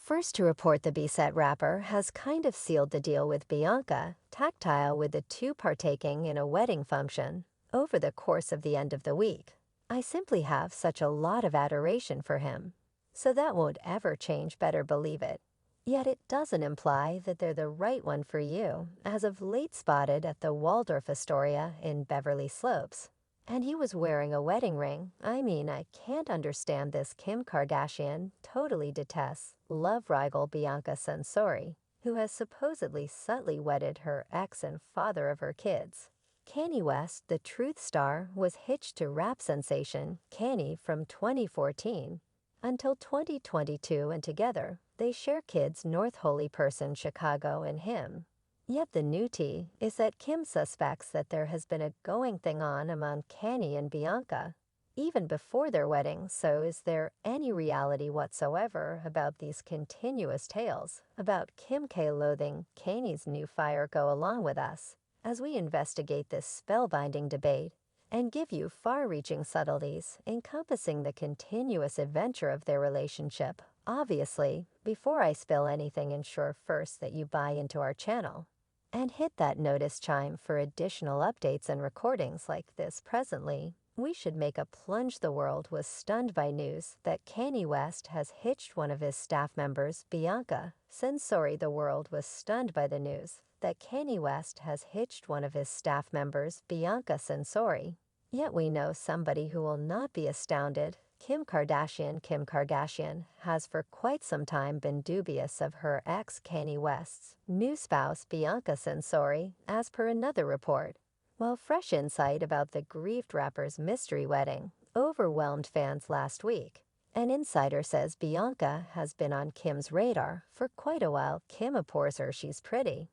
First to report the B-set rapper has kind of sealed the deal with Bianca, tactile with the two partaking in a wedding function over the course of the end of the week. I simply have such a lot of adoration for him. So that won't ever change, better believe it. Yet it doesn't imply that they're the right one for you, as of late spotted at the Waldorf Astoria in Beverly Slopes. And he was wearing a wedding ring. I mean, I can't understand this Kim Kardashian totally detests love rival Bianca Censori, who has supposedly subtly wedded her ex and father of her kids. Kanye West, the Truth star, was hitched to rap sensation Kanye from 2014 until 2022, and together they share kids North Holy Person Chicago and him. Yet the new tea is that Kim suspects that there has been a going thing on among Kanye and Bianca, even before their wedding. So is there any reality whatsoever about these continuous tales about Kim K loathing Kanye's new fire? Go along with us as we investigate this spellbinding debate and give you far-reaching subtleties encompassing the continuous adventure of their relationship. Obviously, before I spill anything, ensure first that you buy into our channel and hit that notice chime for additional updates and recordings like this. Presently, we should make a plunge. The world was stunned by news that Kanye West has hitched one of his staff members, Bianca Censori. The world was stunned by the news that Kanye West has hitched one of his staff members, Bianca Censori. Yet we know somebody who will not be astounded. Kim Kardashian. Kim Kardashian has for quite some time been dubious of her ex Kanye West's new spouse, Bianca Censori, as per another report. While fresh insight about the grieved rapper's mystery wedding overwhelmed fans last week, an insider says Bianca has been on Kim's radar for quite a while. Kim abhors her, she's pretty.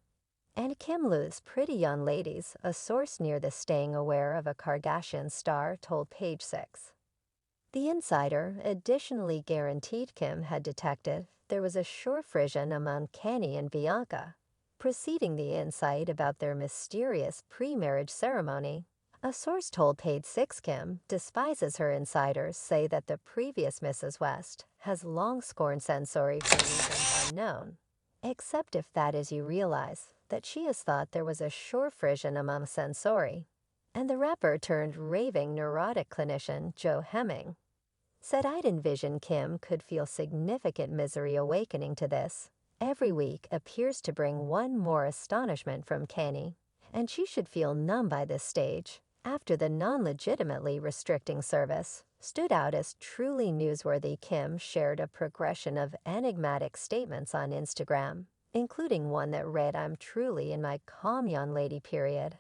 And Kim loves pretty young ladies, a source near the staying aware of a Kardashian star told Page 6. The insider additionally guaranteed Kim had detected there was a sure frisson among Kanye and Bianca, preceding the insight about their mysterious pre-marriage ceremony. A source told Page 6 Kim despises her. Insiders say that the previous Mrs. West has long scorned Censori for reasons unknown, except if that is, you realize that she has thought there was a sure frisson among Censori. And the rapper turned raving neurotic clinician Joe Hemming said, "I'd envision Kim could feel significant misery awakening to this. Every week appears to bring one more astonishment from Kanye, and she should feel numb by this stage." After the non-legitimately restricting service stood out as truly newsworthy, Kim shared a progression of enigmatic statements on Instagram, including one that read, "I'm truly in my calm young lady period.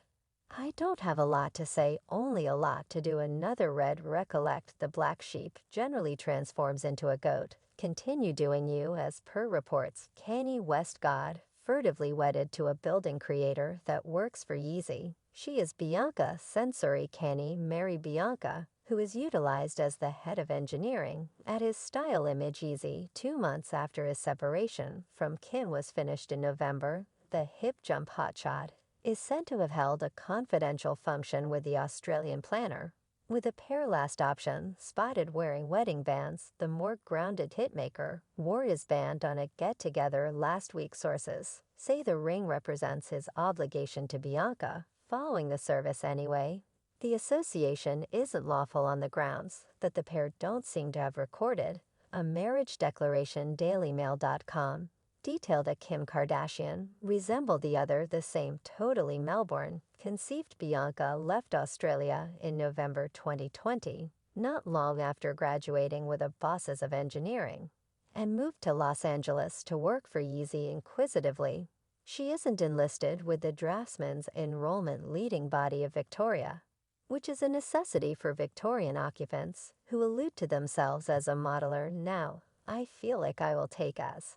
I don't have a lot to say, only a lot to do." Another read, "Recollect the black sheep generally transforms into a goat. Continue doing you." As per reports, Kanye West got furtively wedded to a building creator that works for Yeezy. She is Bianca Censori. Kanye married Bianca, who is utilized as the head of engineering at his style image Yeezy 2 months after his separation from Kim was finished in November. The hip jump hotshot is said to have held a confidential function with the Australian planner, with a pair last option spotted wearing wedding bands. The more grounded hitmaker wore his band on a get-together last week. Sources say the ring represents his obligation to Bianca following the service anyway. The association isn't lawful on the grounds that the pair don't seem to have recorded a marriage declaration. DailyMail.com detailed that Kim Kardashian resembled the other, the same, totally Melbourne conceived. Bianca left Australia in November 2020, not long after graduating with a Bosses of Engineering, and moved to Los Angeles to work for Yeezy. Inquisitively, she isn't enlisted with the draftsman's enrollment leading body of Victoria, which is a necessity for Victorian occupants who allude to themselves as a modeler. Now, I feel like I will take as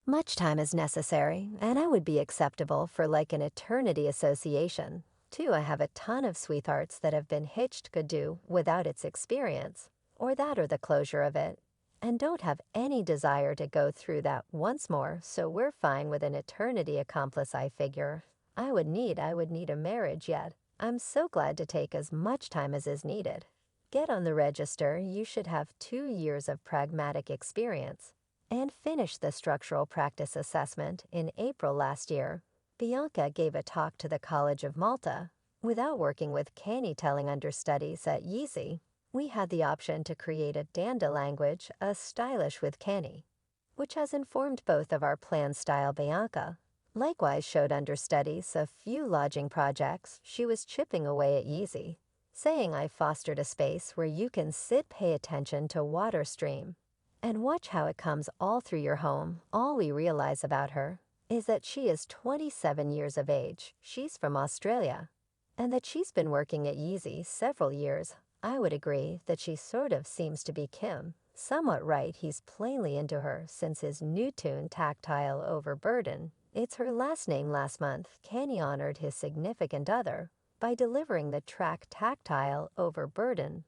much time as necessary, and I would be acceptable for like an eternity association. Too, I have a ton of sweethearts that have been hitched, could do without its experience, or that or the closure of it, and don't have any desire to go through that once more, so we're fine with an eternity accomplice. I figure I would need a marriage, yet I'm so glad to take as much time as is needed. Get on the register. You should have 2 years of pragmatic experience and finished the structural practice assessment in April last year. Bianca gave a talk to the College of Malta. Without working with Kanye telling understudies at Yeezy, we had the option to create a danda language, a stylish with Kanye, which has informed both of our plan style Bianca. Likewise showed understudies a few lodging projects she was chipping away at Yeezy, saying I fostered a space where you can sit, pay attention to water stream, and watch how it comes all through your home. All we realize about her is that she is 27 years of age, she's from Australia, and that she's been working at Yeezy several years. I would agree that she sort of seems to be Kim. Somewhat right, he's plainly into her since his new tune Tactile Overburden. It's her last name. Last month, Kanye honored his significant other by delivering the track Tactile Overburden,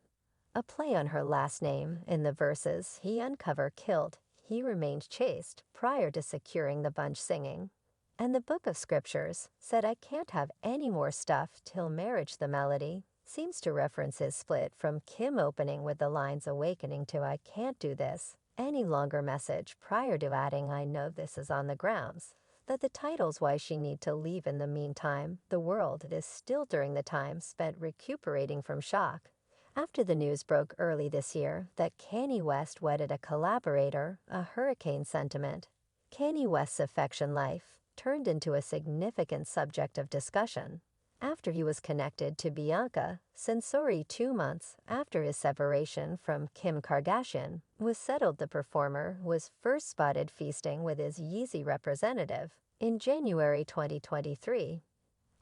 a play on her last name. In the verses, he uncover killed, he remained chaste prior to securing the bunch singing. And the book of scriptures said I can't have any more stuff till marriage. The melody seems to reference his split from Kim opening with the lines awakening to I can't do this any longer message prior to adding I know this is on the grounds that the title's why she need to leave. In the meantime, the world is still during the time spent recuperating from shock after the news broke early this year that Kanye West wedded a collaborator. A hurricane sentiment. Kanye West's affection life turned into a significant subject of discussion after he was connected to Bianca Censori 2 months after his separation from Kim Kardashian was settled. The performer was first spotted feasting with his Yeezy representative in January 2023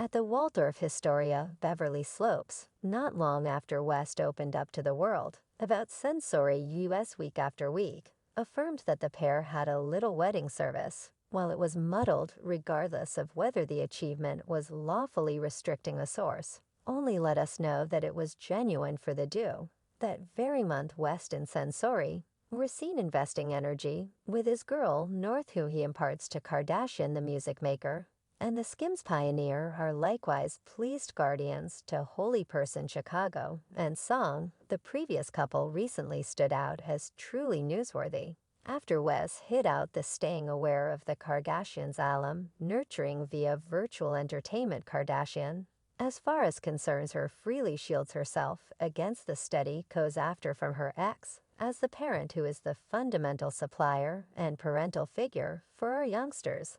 at the Waldorf Astoria, Beverly Slopes, not long after West opened up to the world about Censori. U.S. Week After Week affirmed that the pair had a little wedding service. While it was muddled regardless of whether the achievement was lawfully restricting a source, only let us know that it was genuine for the duo. That very month, West and Censori were seen investing energy with his girl North, who he imparts to Kardashian, the music maker, and the Skims pioneer, are likewise pleased guardians to Holy Person Chicago and Song. The previous couple recently stood out as truly newsworthy after Wes hit out the staying aware of the Kardashians alum, nurturing via virtual entertainment. Kardashian, as far as concerns her, freely shields herself against the steady goes after from her ex, as the parent who is the fundamental supplier and parental figure for our youngsters.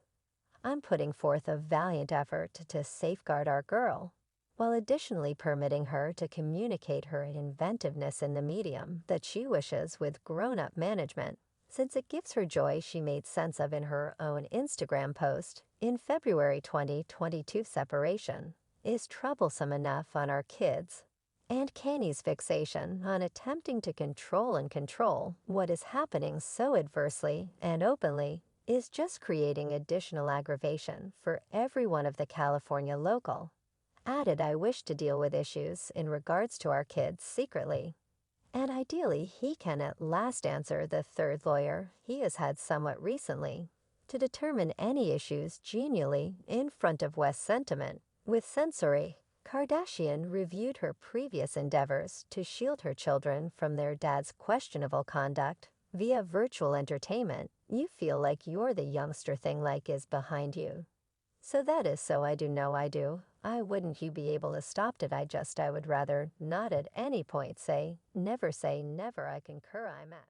I'm putting forth a valiant effort to safeguard our girl, while additionally permitting her to communicate her inventiveness in the medium that she wishes with grown-up management, since it gives her joy. She made sense of in her own Instagram post in February 2022. Separation is troublesome enough on our kids, and Kanye's fixation on attempting to control what is happening so adversely and openly is just creating additional aggravation for every one of the California local. Added, I wish to deal with issues in regards to our kids secretly, and ideally he can at last answer the third lawyer he has had somewhat recently to determine any issues genuinely in front of West sentiment. With Censori, Kardashian reviewed her previous endeavors to shield her children from their dad's questionable conduct via virtual entertainment. You feel like you're the youngster thing like is behind you. So that is so I do know I do. I wouldn't you be able to stop it. I would rather not at any point say never I concur. I'm at.